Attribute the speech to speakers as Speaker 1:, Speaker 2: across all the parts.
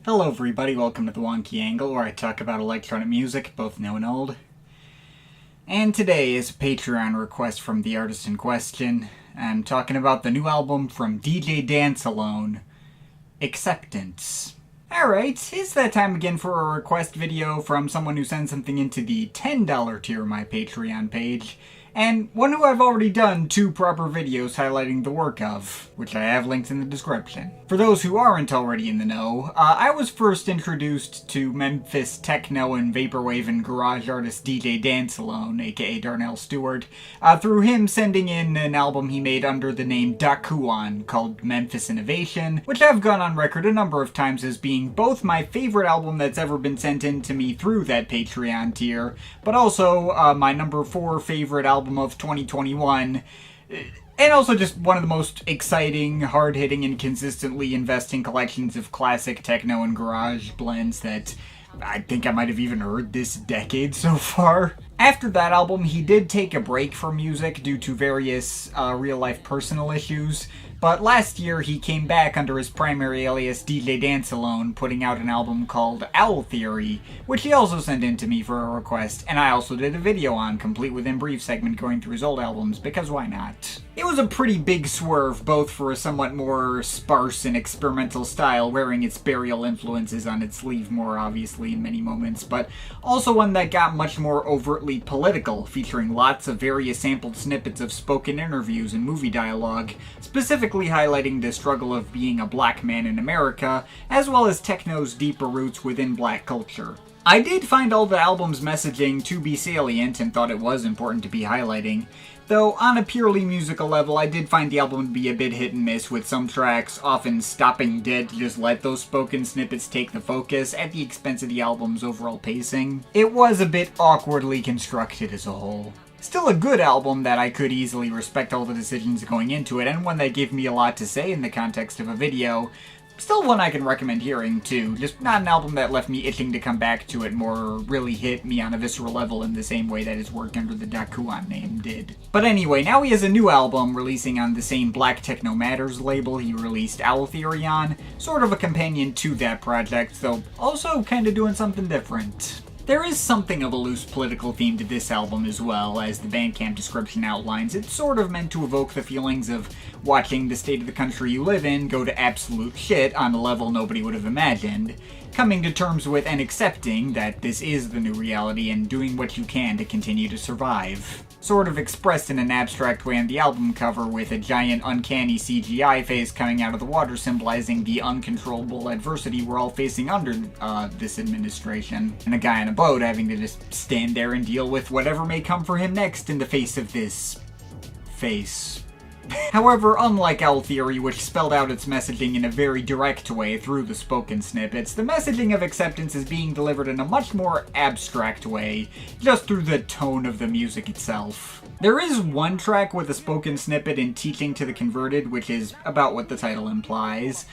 Speaker 1: Hello everybody, welcome to the Wonky Angle, where I talk about electronic music, both new and old. And today is a Patreon request from the artist in question. I'm talking about the new album from DJ DanceAlone, Acceptance. Alright, it's that time again for a request video from someone who sends something into the $10 tier of my Patreon page, and one who I've already done 2 proper videos highlighting the work of, which I have linked in the description. For those who aren't already in the know, I was first introduced to Memphis techno and vaporwave and garage artist DJ DanceAlone, aka Darnell Stewart, through him sending in an album he made under the name Dissonance called Memphis Innovation, which I've gone on record a number of times as being both my favorite album that's ever been sent in to me through that Patreon tier, but also my number 4 favorite album of 2021, and also just one of the most exciting, hard-hitting, and consistently investing collections of classic techno and garage blends that I think I might have even heard this decade so far. After that album, he did take a break from music due to various real-life personal issues, but last year he came back under his primary alias DJ DanceAlone, putting out an album called Owl Theory, which he also sent in to me for a request, and I also did a video on, complete with a brief segment going through his old albums, because why not? It was a pretty big swerve, both for a somewhat more sparse and experimental style, wearing its burial influences on its sleeve more obviously in many moments, but also one that got much more overtly political, featuring lots of various sampled snippets of spoken interviews and movie dialogue, specifically highlighting the struggle of being a black man in America, as well as techno's deeper roots within black culture. I did find all the album's messaging to be salient and thought it was important to be highlighting, though on a purely musical level I did find the album to be a bit hit and miss, with some tracks often stopping dead to just let those spoken snippets take the focus at the expense of the album's overall pacing. It was a bit awkwardly constructed as a whole. Still a good album that I could easily respect all the decisions going into it, and one that gave me a lot to say in the context of a video. Still one I can recommend hearing, too. Just not an album that left me itching to come back to it more, or really hit me on a visceral level in the same way that his work under the Dakuan name did. But anyway, now he has a new album releasing on the same Black Techno Matters label he released Owl Theory on, sort of a companion to that project, though also kinda doing something different. There is something of a loose political theme to this album as well, as the Bandcamp description outlines. It's sort of meant to evoke the feelings of watching the state of the country you live in go to absolute shit on a level nobody would have imagined, coming to terms with and accepting that this is the new reality and doing what you can to continue to survive. Sort of expressed in an abstract way on the album cover, with a giant uncanny CGI face coming out of the water symbolizing the uncontrollable adversity we're all facing under this administration, and a guy on a boat having to just stand there and deal with whatever may come for him next in the face of this face. However, unlike Owl Theory, which spelled out its messaging in a very direct way through the spoken snippets, the messaging of Acceptance is being delivered in a much more abstract way, just through the tone of the music itself. There is one track with a spoken snippet in Teaching to the Converted, which is about what the title implies.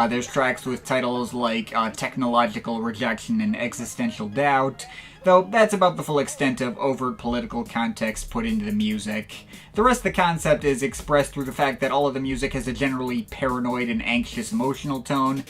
Speaker 1: There's tracks with titles like Technological Rejection and Existential Doubt, though that's about the full extent of overt political context put into the music. The rest of the concept is expressed through the fact that all of the music has a generally paranoid and anxious emotional tone,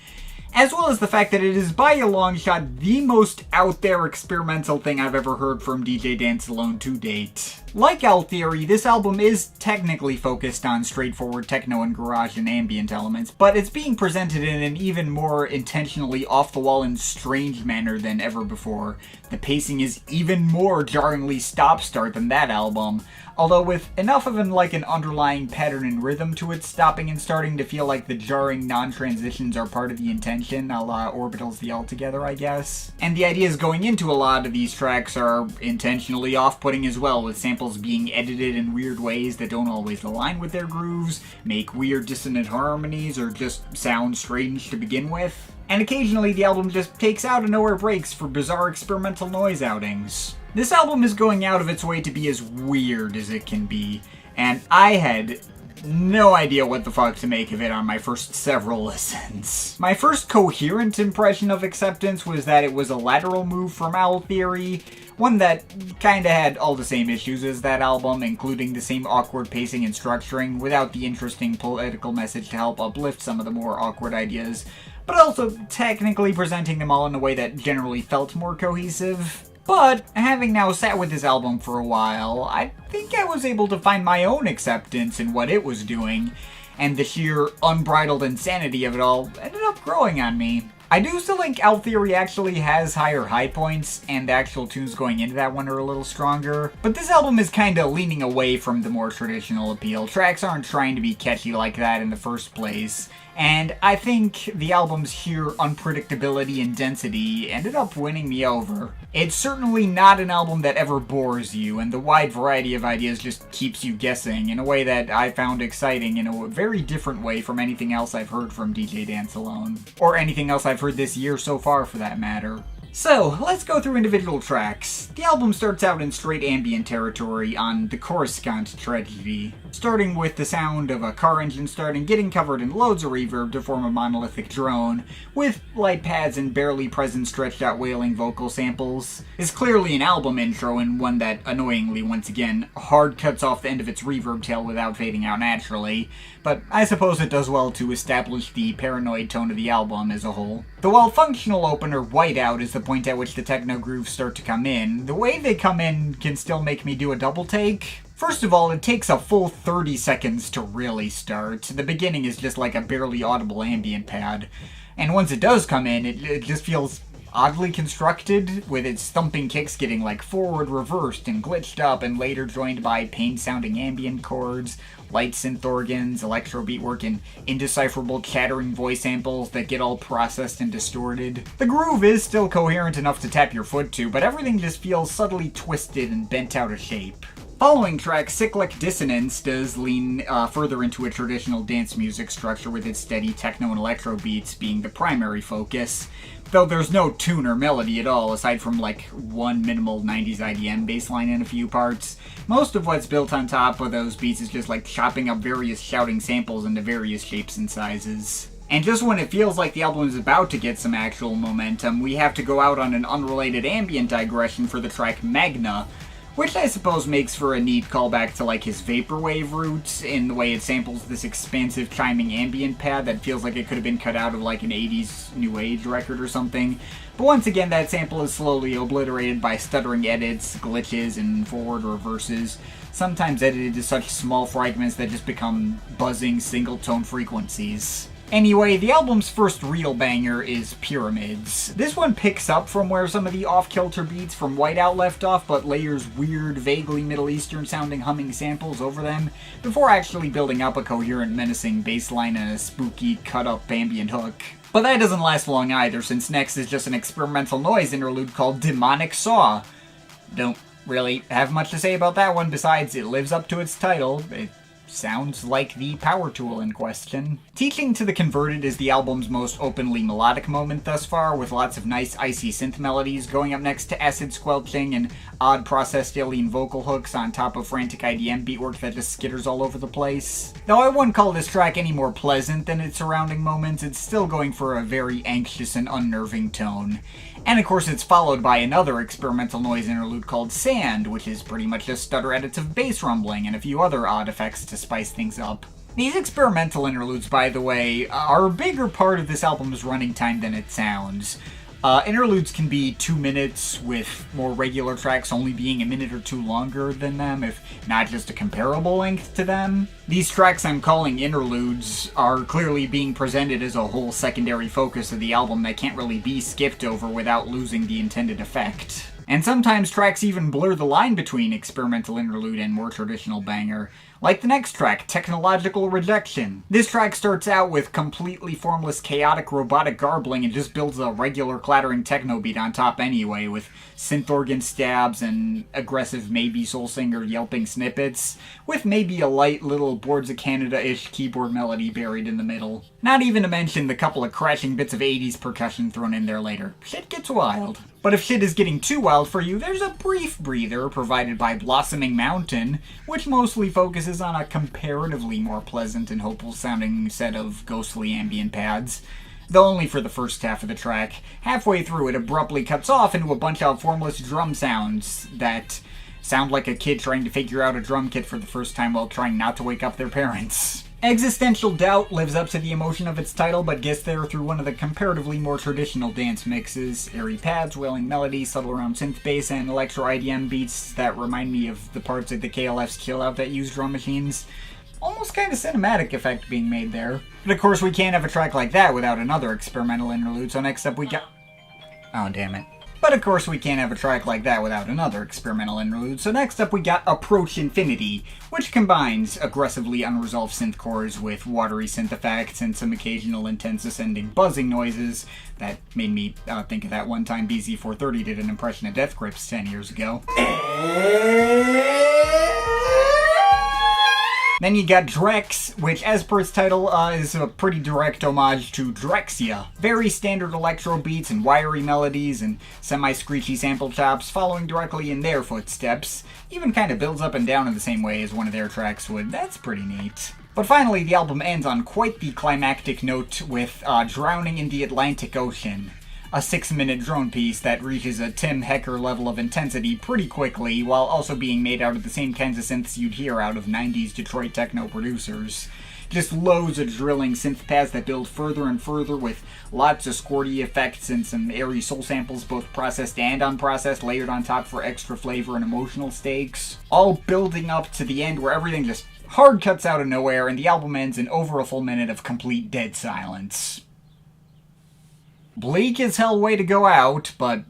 Speaker 1: as well as the fact that it is by a long shot the most out there experimental thing I've ever heard from DJ DanceAlone to date. Like Owl Theory, this album is technically focused on straightforward techno and garage and ambient elements, but it's being presented in an even more intentionally off-the-wall and strange manner than ever before. The pacing is even more jarringly stop-start than that album, although with enough of an underlying pattern and rhythm to it, stopping and starting to feel like the jarring non-transitions are part of the intention, a la Orbital's The Altogether, I guess. And the ideas going into a lot of these tracks are intentionally off-putting as well, with samples being edited in weird ways that don't always align with their grooves, make weird dissonant harmonies, or just sound strange to begin with. And occasionally the album just takes out of nowhere breaks for bizarre experimental noise outings. This album is going out of its way to be as weird as it can be, and I had no idea what the fuck to make of it on my first several listens. My first coherent impression of Acceptance was that it was a lateral move from Owl Theory, one that kinda had all the same issues as that album, including the same awkward pacing and structuring, without the interesting political message to help uplift some of the more awkward ideas, but also technically presenting them all in a way that generally felt more cohesive. But having now sat with this album for a while, I think I was able to find my own acceptance in what it was doing, and the sheer unbridled insanity of it all ended up growing on me. I do still think Out Theory actually has higher high points, and the actual tunes going into that one are a little stronger, but this album is kinda leaning away from the more traditional appeal. Tracks aren't trying to be catchy like that in the first place, and I think the album's sheer unpredictability and density ended up winning me over. It's certainly not an album that ever bores you, and the wide variety of ideas just keeps you guessing in a way that I found exciting in a very different way from anything else I've heard from DJ DanceAlone. Or anything else I've heard this year so far, for that matter. So, let's go through individual tracks. The album starts out in straight ambient territory on the Coruscant Tragedy, starting with the sound of a car engine starting, getting covered in loads of reverb to form a monolithic drone, with light pads and barely present stretched out wailing vocal samples. It's clearly an album intro, and one that, annoyingly once again, hard cuts off the end of its reverb tail without fading out naturally, but I suppose it does well to establish the paranoid tone of the album as a whole. The well-functional opener, Whiteout, is the point at which the techno grooves start to come in. The way they come in can still make me do a double take. First of all, it takes a full 30 seconds to really start. The beginning is just like a barely audible ambient pad. And once it does come in, it just feels oddly constructed, with its thumping kicks getting like forward reversed and glitched up, and later joined by pain-sounding ambient chords, light synth organs, electro beatwork, and indecipherable chattering voice samples that get all processed and distorted. The groove is still coherent enough to tap your foot to, but everything just feels subtly twisted and bent out of shape. Following track, Cyclic Dissonance, does lean further into a traditional dance music structure, with its steady techno and electro beats being the primary focus, though there's no tune or melody at all, aside from like one minimal 90s IDM bassline in a few parts. Most of what's built on top of those beats is just like chopping up various shouting samples into various shapes and sizes. And just when it feels like the album is about to get some actual momentum, we have to go out on an unrelated ambient digression for the track Magna, which I suppose makes for a neat callback to like his vaporwave roots in the way it samples this expansive chiming ambient pad that feels like it could have been cut out of like an 80s new age record or something. But once again, that sample is slowly obliterated by stuttering edits, glitches, and forward reverses, sometimes edited to such small fragments that just become buzzing single-tone frequencies. Anyway, the album's first real banger is Pyramids. This one picks up from where some of the off-kilter beats from Whiteout left off, but layers weird, vaguely Middle Eastern-sounding humming samples over them, before actually building up a coherent, menacing bass line and a spooky, cut-up ambient hook. But that doesn't last long either, since next is just an experimental noise interlude called Demonic Saw. Don't really have much to say about that one besides it lives up to its title. It sounds like the power tool in question. Teaching to the Converted is the album's most openly melodic moment thus far, with lots of nice icy synth melodies going up next to acid squelching and odd processed alien vocal hooks on top of frantic IDM beatwork that just skitters all over the place. Though I wouldn't call this track any more pleasant than its surrounding moments, it's still going for a very anxious and unnerving tone. And of course it's followed by another experimental noise interlude called Sand, which is pretty much just stutter edits of bass rumbling and a few other odd effects to spice things up. These experimental interludes, by the way, are a bigger part of this album's running time than it sounds. Interludes can be 2 minutes, with more regular tracks only being a minute or two longer than them, if not just a comparable length to them. These tracks I'm calling interludes are clearly being presented as a whole secondary focus of the album that can't really be skipped over without losing the intended effect. And sometimes tracks even blur the line between experimental interlude and more traditional banger, like the next track, Technological Rejection. This track starts out with completely formless, chaotic, robotic garbling and just builds a regular clattering techno beat on top anyway, with synth organ stabs and aggressive maybe soul singer yelping snippets, with maybe a light little Boards of Canada-ish keyboard melody buried in the middle. Not even to mention the couple of crashing bits of 80s percussion thrown in there later. Shit gets wild. But if shit is getting too wild for you, there's a brief breather provided by Blossoming Mountain, which mostly focuses on a comparatively more pleasant and hopeful sounding set of ghostly ambient pads, though only for the first half of the track. Halfway through, it abruptly cuts off into a bunch of formless drum sounds that sound like a kid trying to figure out a drum kit for the first time while trying not to wake up their parents. Existential Doubt lives up to the emotion of its title, but gets there through one of the comparatively more traditional dance mixes. Airy pads, wailing melodies, subtle around synth bass, and electro IDM beats that remind me of the parts of the KLF's Kill Out that use drum machines. Almost kind of cinematic effect being made there. But of course we can't have a track like that without another experimental interlude, so next up we got... Oh, damn it. But of course we can't have a track like that without another experimental interlude, so next up we got Approach Infinity, which combines aggressively unresolved synth chords with watery synth effects and some occasional intense ascending buzzing noises that made me think of that one time BZ430 did an impression of Death Grips 10 years ago. Then you got Drex, which as per its title is a pretty direct homage to Drexia. Very standard electro beats and wiry melodies and semi-screechy sample chops following directly in their footsteps. Even kind of builds up and down in the same way as one of their tracks would. That's pretty neat. But finally, the album ends on quite the climactic note with Drowning in the Atlantic Ocean. A 6-minute drone piece that reaches a Tim Hecker level of intensity pretty quickly, while also being made out of the same kinds of synths you'd hear out of 90s Detroit techno producers. Just loads of drilling synth pads that build further and further with lots of squirty effects and some airy soul samples, both processed and unprocessed, layered on top for extra flavor and emotional stakes. All building up to the end where everything just hard cuts out of nowhere and the album ends in over a full minute of complete dead silence. Bleak as hell way to go out, but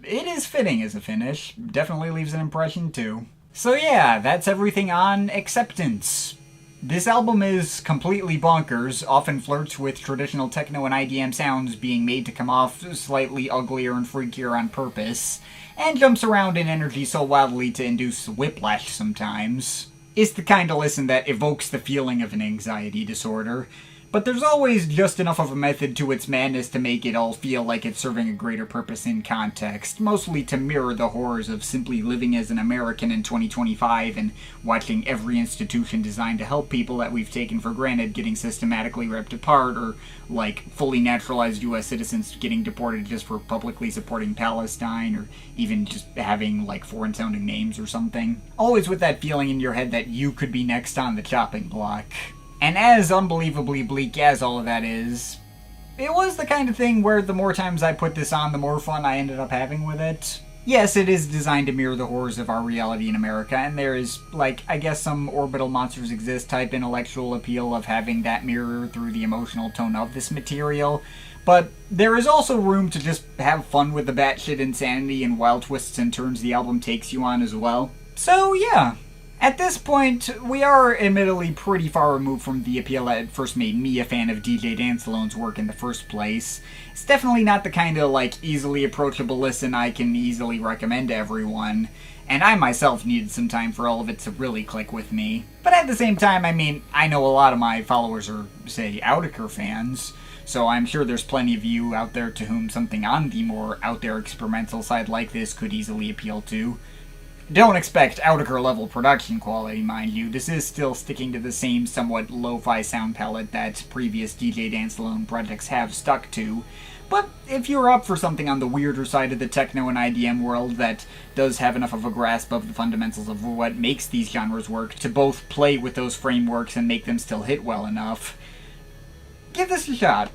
Speaker 1: it is fitting as a finish. Definitely leaves an impression too. So yeah, that's everything on Acceptance. This album is completely bonkers, often flirts with traditional techno and IDM sounds being made to come off slightly uglier and freakier on purpose, and jumps around in energy so wildly to induce whiplash sometimes. It's the kind of listen that evokes the feeling of an anxiety disorder. But there's always just enough of a method to its madness to make it all feel like it's serving a greater purpose in context, mostly to mirror the horrors of simply living as an American in 2025 and watching every institution designed to help people that we've taken for granted getting systematically ripped apart, or like fully naturalized US citizens getting deported just for publicly supporting Palestine, or even just having like foreign sounding names or something. Always with that feeling in your head that you could be next on the chopping block. And as unbelievably bleak as all of that is, it was the kind of thing where the more times I put this on, the more fun I ended up having with it. Yes, it is designed to mirror the horrors of our reality in America, and there is, like, I guess some orbital monsters exist type intellectual appeal of having that mirror through the emotional tone of this material, but there is also room to just have fun with the batshit insanity and wild twists and turns the album takes you on as well. So yeah. At this point, we are admittedly pretty far removed from the appeal that first made me a fan of DJ DanceAlone's work in the first place. It's definitely not the kind of, like, easily approachable listen I can easily recommend to everyone, and I myself needed some time for all of it to really click with me. But at the same time, I mean, I know a lot of my followers are, say, Oudiker fans, so I'm sure there's plenty of you out there to whom something on the more out there experimental side like this could easily appeal to. Don't expect Oudiker level production quality, mind you. This is still sticking to the same somewhat lo-fi sound palette that previous DJ DanceAlone projects have stuck to. But if you're up for something on the weirder side of the techno and IDM world that does have enough of a grasp of the fundamentals of what makes these genres work to both play with those frameworks and make them still hit well enough, give this a shot.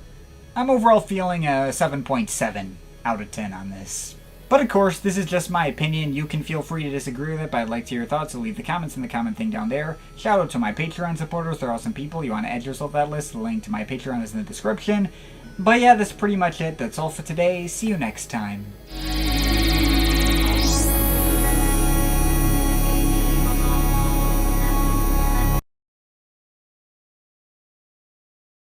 Speaker 1: I'm overall feeling a 7.7 out of 10 on this. But of course, this is just my opinion. You can feel free to disagree with it, but I'd like to hear your thoughts, so leave the comments in the comment thing down there. Shout out to my Patreon supporters. They're awesome people. You want to add yourself to that list, the link to my Patreon is in the description. But yeah, that's pretty much it. That's all for today. See you next time.